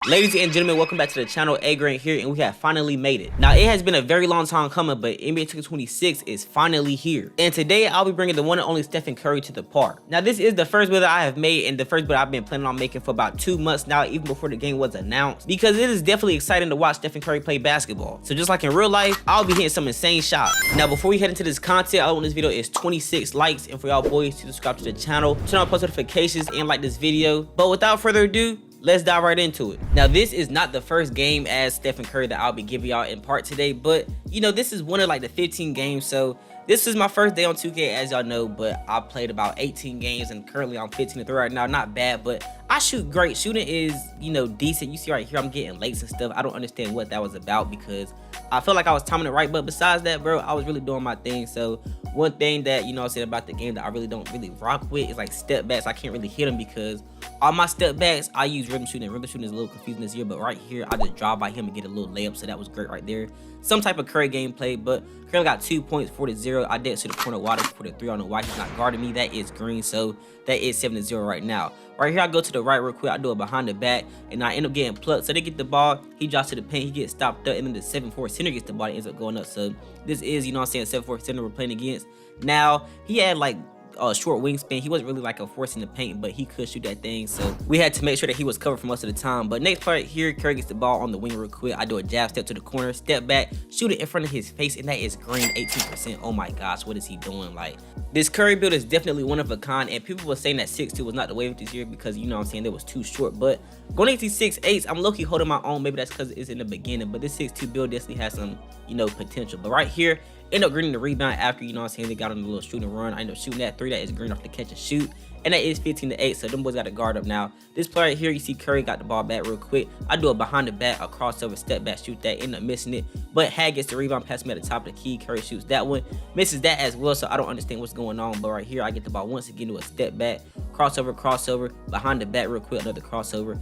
Ladies and gentlemen, welcome back to the channel. A-Grant here, and we have finally made it. Now, it has been a very long time coming, but NBA 2K26 is finally here. And today, I'll be bringing the one and only Stephen Curry to the park. Now, this is the first build that I have made, and the first build I've been planning on making for about 2 months now, even before the game was announced, because it is definitely exciting to watch Stephen Curry play basketball. So just like in real life, I'll be hitting some insane shots. Now, before we head into this content, all I want this video is 26 likes, and for y'all boys to subscribe to the channel, turn on post notifications, and like this video. But without further ado, let's dive right into it. Now, this is not the first game as Stephen Curry that I'll be giving y'all in part today, but you know, this is one of like the 15 games. So this is my first day on 2K, as y'all know, but I played about 18 games and currently I'm 15-3 right now. Not bad, but I shoot great. Shooting is, you know, decent. You see right here, I'm getting lates and stuff. I don't understand what that was about because I felt like I was timing it right, but besides that, bro, I was really doing my thing. So one thing that, you know what I'm saying, about the game that I really don't really rock with is like step backs. I can't really hit them because all my step backs, I use rhythm shooting. Rhythm shooting is a little confusing this year, but right here, I just drive by him and get a little layup, so that was great right there. Some type of Curry gameplay, but Curry got 2 points, 4-0. I did to the corner water for the 3 on the white. He's not guarding me. That is green, so that is 7-0 right now. Right here, I go to the right real quick. I do it behind the back, and I end up getting plucked. So they get the ball. He drops to the paint. He gets stopped up, and then the 7-4 center gets the ball and ends up going up. So this is, you know what I'm saying, 7-4 center we're playing against. Now, he had like a short wingspan. He wasn't really like a force in the paint, but he could shoot that thing, so we had to make sure that he was covered for most of the time. But next part here, Curry gets the ball on the wing real quick. I do a jab step to the corner, step back, shoot it in front of his face, and that is green, 18%. Oh my gosh, what is he doing? Like, this Curry build is definitely one of a kind, and people were saying that 6'2 was not the wave this year because, you know what I'm saying, they was too short. But going into these 6'8s, I'm low-key holding my own. Maybe that's because it's in the beginning, but this 6'2 build definitely has some, you know, potential. But right here, end up getting the rebound after, you know what I'm saying, they got on a little shooting run. I end up shooting that 3. That is green off the catch and shoot, and that is 15-8. So them boys got to guard up now. This play right here, you see Curry got the ball back real quick. I do a behind the back, a crossover, step back, shoot that, end up missing it. But Hag gets the rebound, pass me at the top of the key. Curry shoots that one, misses that as well. So I don't understand what's going on. But right here, I get the ball once again to a step back, crossover, behind the back real quick, another crossover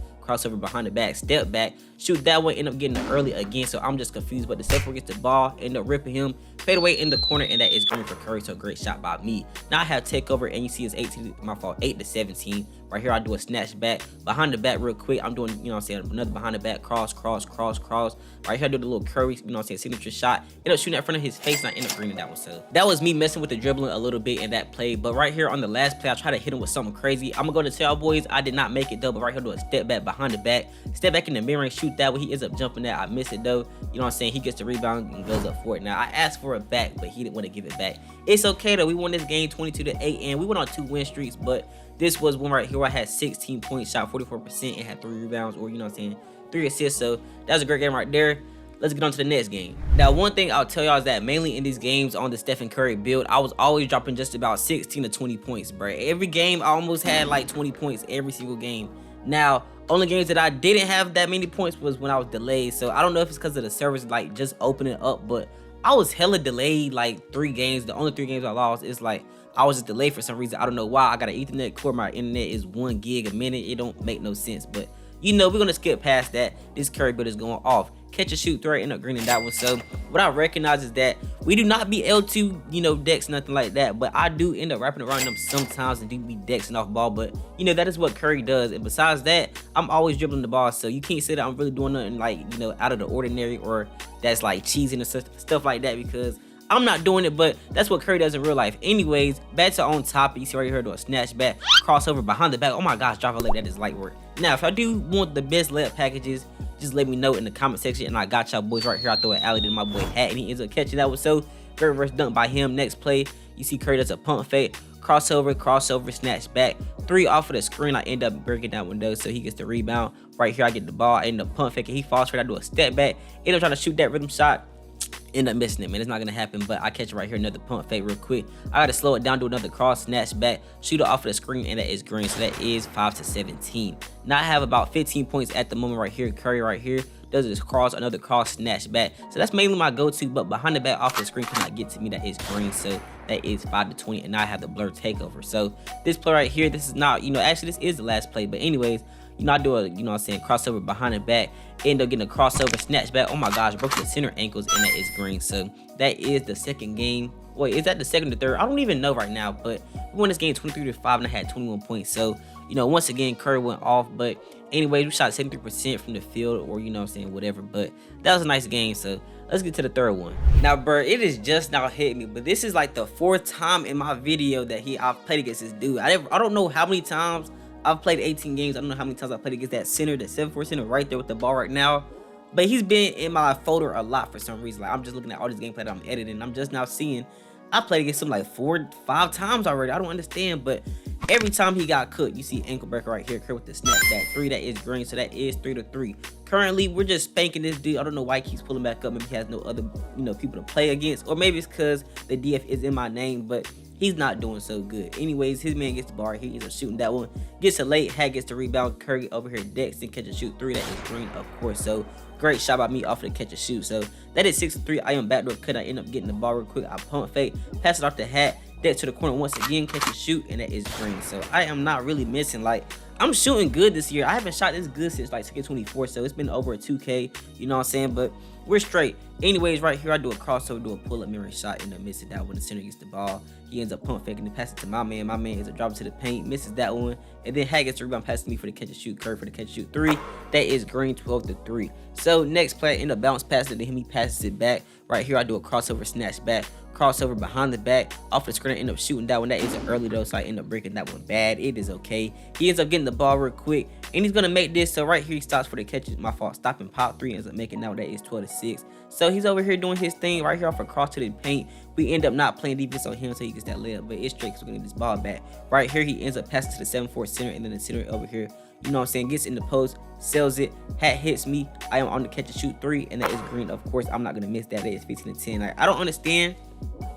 behind the back, step back, shoot that one, end up getting it early again. So I'm just confused, but the Steph gets the ball, end up ripping him, fade away in the corner, and that is green for Curry. So great shot by me. Now I have takeover, and you see it's 18, my fault, 8-17. Right here, I do a snatch back, behind the back real quick. I'm doing, you know what I'm saying, another behind the back, cross. Right here, I do the little Curry, you know what I'm saying, signature shot. End up shooting in front of his face, and I end up greening that one. So that was me messing with the dribbling a little bit in that play. But right here on the last play, I try to hit him with something crazy. I'm going to tell boys I did not make it though, but right here, do a step back behind the back, step back in the mirror and shoot that way. He ends up jumping that. I miss it though. You know what I'm saying? He gets the rebound and goes up for it. Now I asked for it back, but he didn't want to give it back. It's okay though. We won this game 22-8, and we went on 2 win streaks, but this was one right here where I had 16 points, shot 44%, and had 3 rebounds, or you know what I'm saying, 3 assists. So that was a great game right there. Let's get on to the next game. Now, one thing I'll tell y'all is that mainly in these games on the Stephen Curry build, I was always dropping just about 16 to 20 points, bro. Every game, I almost had like 20 points every single game. Now, only games that I didn't have that many points was when I was delayed. So I don't know if it's because of the servers like just opening up, but I was hella delayed like 3 games. The only 3 games I lost is like I was just delayed for some reason. I don't know why. I got an Ethernet cord. My internet is 1 gig a minute. It don't make no sense, but you know, we're gonna skip past that. This Curry build is going off. Catch a shoot 3, end up greening that one. So what I recognize is that we do not be L2, you know, decks, nothing like that, but I do end up wrapping around them sometimes and do be dexing off ball. But you know, that is what Curry does, and besides that, I'm always dribbling the ball, so you can't say that I'm really doing nothing like, you know, out of the ordinary or that's like cheesing and stuff like that, because I'm not doing it. But that's what Curry does in real life. Anyways, back to on top. You see right here, do a snatch back, crossover behind the back. Oh my gosh, drop a leg, that is light work. Now, if I do want the best layup packages, just let me know in the comment section, and I got y'all boys right here. I throw an alley to my boy Hat, and he ends up catching that one. So very reverse dunk by him. Next play, you see Curry does a pump fake, crossover, snatch back, 3 off of the screen. I end up breaking that window, so he gets the rebound. Right here, I get the ball, I end up pump faking. He falls for it. I do a step back, end up trying to shoot that rhythm shot. End up missing it, man. It's not gonna happen, but I catch it right here, another pump fake real quick. I gotta slow it down, do another cross, snatch back, shoot it off of the screen, and that is green. So that is 5-17. Now I have about 15 points at the moment right here. Curry right here does this cross, another cross, snatch back. So that's mainly my go-to, but behind the back off the screen cannot get to me. That is green, so that is 5-20, and now I have the blur takeover. So this play right here, this is not, you know, actually this is the last play, but anyways, you know, I do a, you know what I'm saying, crossover behind the back, end up getting a crossover, snatch back. Oh my gosh, broke the center ankles, and that is green. So that is the second game. Wait, is that the second or third? I don't even know right now, but we won this game 23-5, and I had 21 points. So you know, once again, Curry went off. But anyways, we shot 73% from the field, or you know what I'm saying, whatever. But that was a nice game. So let's get to the third one. Now, bro, it is just now hit me, but this is like the 4th time in my video that I've played against this dude. I don't know how many times I've played 18 games. I don't know how many times I played against that center, the 7'4" center right there with the ball right now. But he's been in my folder a lot for some reason. Like, I'm just looking at all this gameplay that I'm editing. I'm just now seeing I played against him like 4, 5 times already. I don't understand, but every time he got cooked, you see ankle breaker right here, Curry with the snapback 3. That is green, so that is 3-3. Currently, we're just spanking this dude. I don't know why he keeps pulling back up. Maybe he has no other, you know, people to play against, or maybe it's because the DF is in my name, but he's not doing so good. Anyways, his man gets the bar. He ends up shooting that one. Gets it late. Hat gets the rebound. Curry over here decks and catch and shoot 3. That is green, of course. So great shot by me off of the catch and shoot. So that is 6-3. I am backdoor cut. I end up getting the ball real quick. I pump fake, pass it off the Hat, deck to the corner once again, catch and shoot, and that is green. So I am not really missing. Like, I'm shooting good this year. I haven't shot this good since like 2K24, so it's been over a 2K, you know what I'm saying? But we're straight. Anyways, right here, I do a crossover, do a pull-up mirror shot, end up missing that when the center gets the ball. He ends up pump faking and pass it to my man. My man ends up dropping to the paint, misses that one, and then Hat gets the rebound, passes to me for the catch and shoot. Curry for the catch and shoot 3. That is green, 12-3. So next play, I end up bounce passing to him. He passes it back. Right here, I do a crossover, snatch back, crossover behind the back, off the screen, I end up shooting that one. That isn't early though, so I end up breaking that one bad. It is okay. He ends up getting the ball real quick, and he's gonna make this. So right here, he stops for the catch. My fault. Stop and pop 3, ends up making that one. That is 12-6. So he's over here doing his thing right here off a cross to the paint. We end up not playing defense on him, so he gets that layup, but it's straight because we're gonna get this ball back. Right here, he ends up passing to the 7'4" center, and then the center over here, you know what I'm saying, gets in the post, sells it. Hat hits me. I am on the catch and shoot 3, and that is green. Of course, I'm not gonna miss that. That is 15-10. Like, I don't understand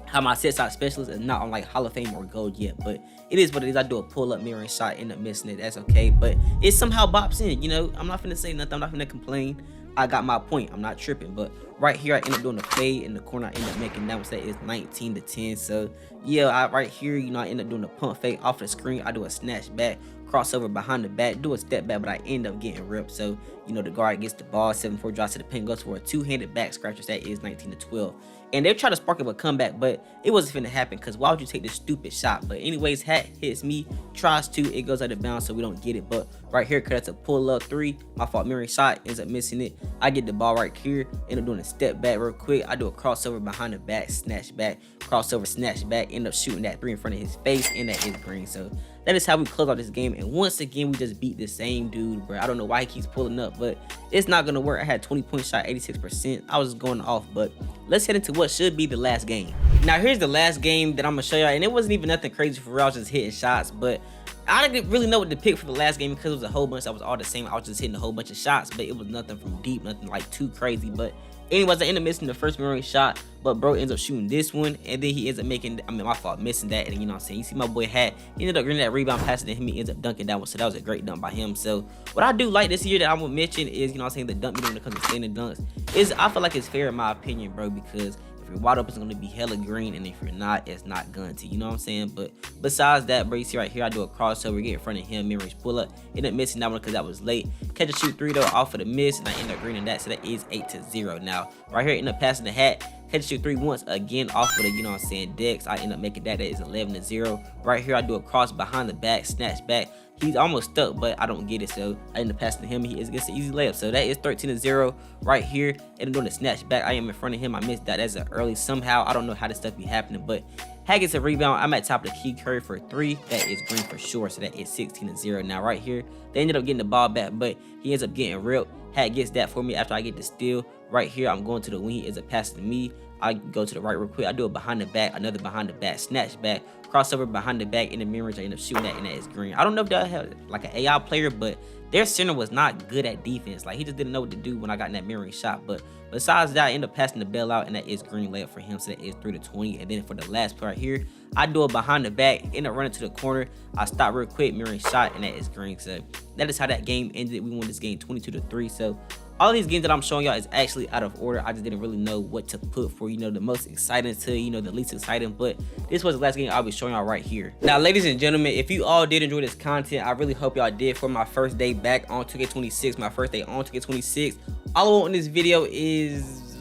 how my set shot specialist is not on like Hall of Fame or gold yet, but it is what it is. I do a pull-up mirroring shot, end up missing it. That's okay, but it somehow bops in. You know, I'm not finna say nothing. I'm not finna complain. I got my point. I'm not tripping. But right here, I end up doing a fade in the corner. I end up making that one. So that is 19-10. So yeah, right here, you know, I end up doing a pump fake off the screen. I do a snatch back, crossover behind the back, do a step back, but I end up getting ripped. So, you know, the guard gets the ball, 7'4", drops to the pin, goes for a 2-handed back scratcher. That is 19-12. And they try to spark up a comeback, but it wasn't finna happen, because why would you take this stupid shot? But anyways, Hat hits me, tries to, it goes out of bounds, so we don't get it. But right here, cause that's a pull-up 3. My fault, mirroring shot, ends up missing it. I get the ball right here, end up doing a step back real quick. I do a crossover behind the back, snatch back, crossover, snatch back, end up shooting that 3 in front of his face, and that is green. So that is how we close out this game. And once again, we just beat the same dude, bro. I don't know why he keeps pulling up, but it's not gonna work. I had 20-point shot, 86%. I was just going off, but let's head into what should be the last game. Now, here's the last game that I'm gonna show y'all, and it wasn't even nothing crazy for real. I was just hitting shots, but I didn't really know what to pick for the last game because it was a whole bunch that was all the same. I was just hitting a whole bunch of shots, but it was nothing from deep, nothing like too crazy. But anyways, I end up missing the first mirroring shot, but bro ends up shooting this one, and then he ends up making, I mean, my fault, missing that. And then, you know what I'm saying, you see my boy Hat, he ended up getting that rebound, passing to him, he ends up dunking that one. So that was a great dunk by him. So what I do like this year that I will mention is, you know what I'm saying, the dunk meter when it comes to standing dunks is, I feel like it's fair in my opinion, bro, because if you're wide open, it's going to be hella green, and if you're not, it's not going to, you know what I'm saying? But besides that, bro, you see right here, I do a crossover, get in front of him, mirrors pull up, end up missing that one because that was late. Catch a shoot 3 though, off of the miss, and I end up greening that, so that is 8-0. Now, right here, end up passing the Hat, catch a shoot 3 once again off of the, you know what I'm saying, decks. I end up making that, that is 11-0. Right here, I do a cross behind the back, snatch back. He's almost stuck, but I don't get it, so I end up passing to him. He gets an easy layup, so that is 13-0 right here. And I'm doing a snatch back. I am in front of him. I missed that as an early somehow. I don't know how this stuff be happening, but Hat gets a rebound. I'm at top of the key. Curry for 3. That is green for sure, so that is 16-0. Now right here, they ended up getting the ball back, but he ends up getting ripped. Hat gets that for me after I get the steal. Right here, I'm going to the wing. He ends up passing to me. I go to the right real quick. I do it behind the back, another behind the back, snatch back, crossover behind the back in the mirrors. I end up shooting that, and that is green. I don't know if they have like an AI player, but their center was not good at defense. Like, he just didn't know what to do when I got in that mirroring shot. But besides that, I end up passing the bell out, and that is green layup for him. So that is 3-20. And then for the last play right here, I do it behind the back, end up running to the corner. I stop real quick, mirroring shot, and that is green. So that is how that game ended. We won this game 22-3. So all these games that I'm showing y'all is actually out of order. I just didn't really know what to put for, you know, the most exciting to, you know, the least exciting. But this was the last game I'll be showing y'all right here. Now, ladies and gentlemen, if you all did enjoy this content, I really hope y'all did. For my first day back on 2K26, my first day on 2K26, all I want in this video is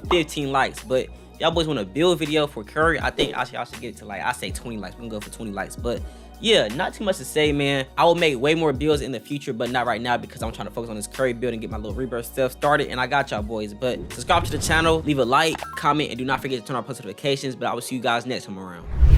15 likes. But y'all boys want a build video for Curry, I think y'all should get it to, like, I say 20 likes. We can go for 20 likes. But yeah, not too much to say, man. I will make way more builds in the future, but not right now because I'm trying to focus on this Curry build and get my little rebirth stuff started, and I got y'all boys. But subscribe to the channel, leave a like, comment, and do not forget to turn on post notifications, but I will see you guys next time around.